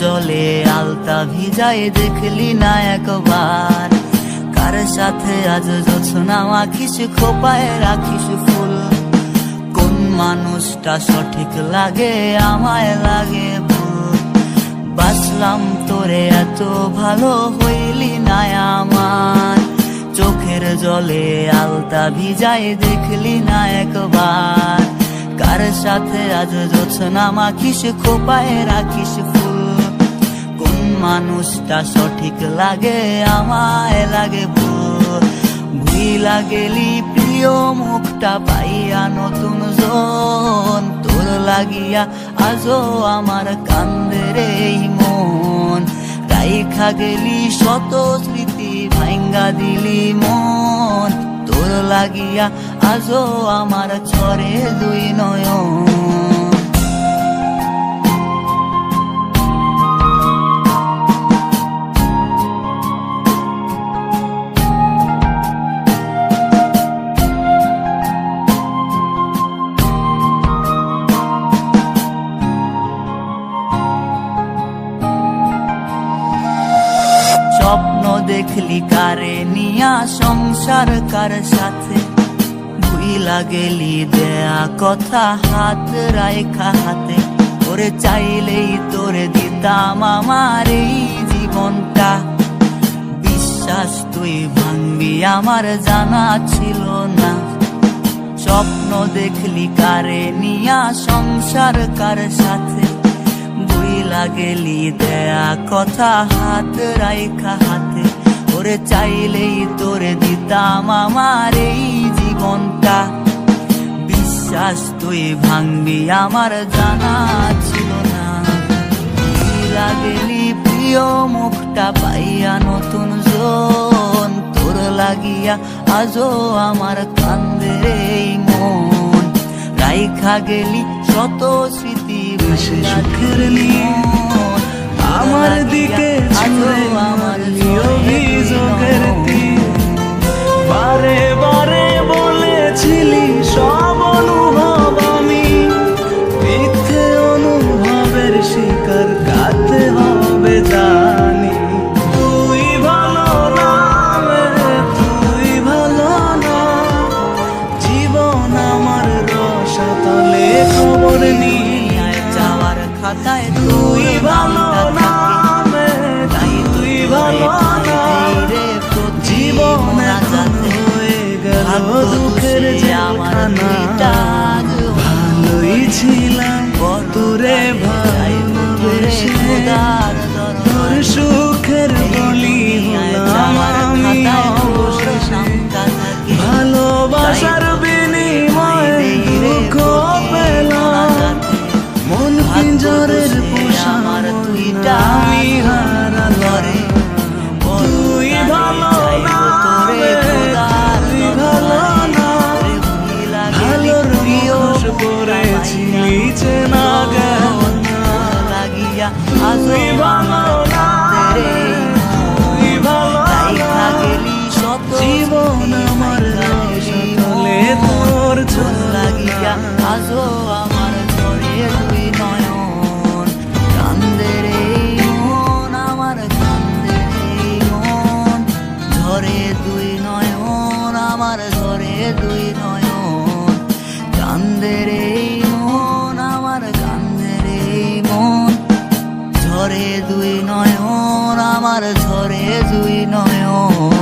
জলে আলতা ভিজায় দেখলি না একবার? কার সাথে আজ জোছনা মাখিস, খোপায় রাখিস ফুল? কোন মানুষটা সঠিক লাগে, আমায় লাগে ভুল? বাসলাম তোরে এত ভালো, হইলি না আমার। চোখের জলে আলতা ভিজায় দেখলি না একবার? কার সাথে আজ জোছনা মাখিস, খোপায় রাখিস ফুল? কোন মানুষটা সঠিক লাগে, আমায় লাগে ভুল? ভুইলা গেলি প্রিয় মুখটা পাইয়া নতুন জন, তোর লাগিয়া আজও আমার কান্দে রে মন। রাইখা গেলি শত স্মৃতি, ভাঙ্গা দিলি মন, তোর লাগিয়া আজও আমার ছড়ে দুই নয়ন। স্বপ্ন দেখলি কারে নিয়া, সংসার কার সাথে? ভুইলা গেলি দেয়া কথা, হাত রাইখা হাতে। ওরে চাইলেই তোরে দিতাম আমার এই জীবনটা। বিশ্বাস তুই ভাঙবি আমার জানা ছিল না। স্বপ্ন দেখলি কারে নিয়া, সংসার কার সাথে? ভুইলা গেলি দেয়া কথা, হাত রাইখা হাতে। ওরে চাইলেই তোরে দিতাম আমার এই জীবনটা। বিশ্বাস তুই ভাঙবি আমার জানা ছিল না। ভুইলা গেলি প্রিয় মুখটা পাইয়া নতুন জন, তোর লাগিয়া আজও আমার কান্দে রে মন। রাইখা গেলি শত স্মৃতি, সুখের নিয়ে আমার দিকে ছুঁড়ে মারলি অভিযোগের তীর। বারে বারে বলেছিলি সব অনুভব আমি, মিথ্যে অনুভবের শিকার কাটতে হবে জানি। তুই ভালো না রে, তুই ভালো না। জীবন আমার রসাতলে খবর নিয়ে যাওয়ার খাতায় তুই ভালো না রে, তুই ভালো না। জীবন এখন হয়ে গেল দুঃখের জেলখানা। ভালোই ছিলাম তোরে ভালোবেসে, তোর সুখের বলি হলাম আমি অবশেষে। ভালোবাসার বিনিময়ে দুঃখ পেলাম, মন পিঞ্জরের পোষা মনটা আমি হারালাম। তুই ভালো না রে, তুই ভালো না। ভালোর মুখোশ পরেছিলি চেনা গেল না। তুই ভালো না রে, তুই ভালো না। জীবন আমার রসাতলে তোর ঝোলা। আজও আমার ঝরে দুই নয়ন, কান্দে রে মন, আমার কান্দে রে মন। ঝরে দুই নয়ন, আমার ঝরে দুই নয়ন, কান্দে রে মন, আমার কান্দে রে মন। ঝরে দুই নয়ন, আমার ঝরে দুই নয়ন।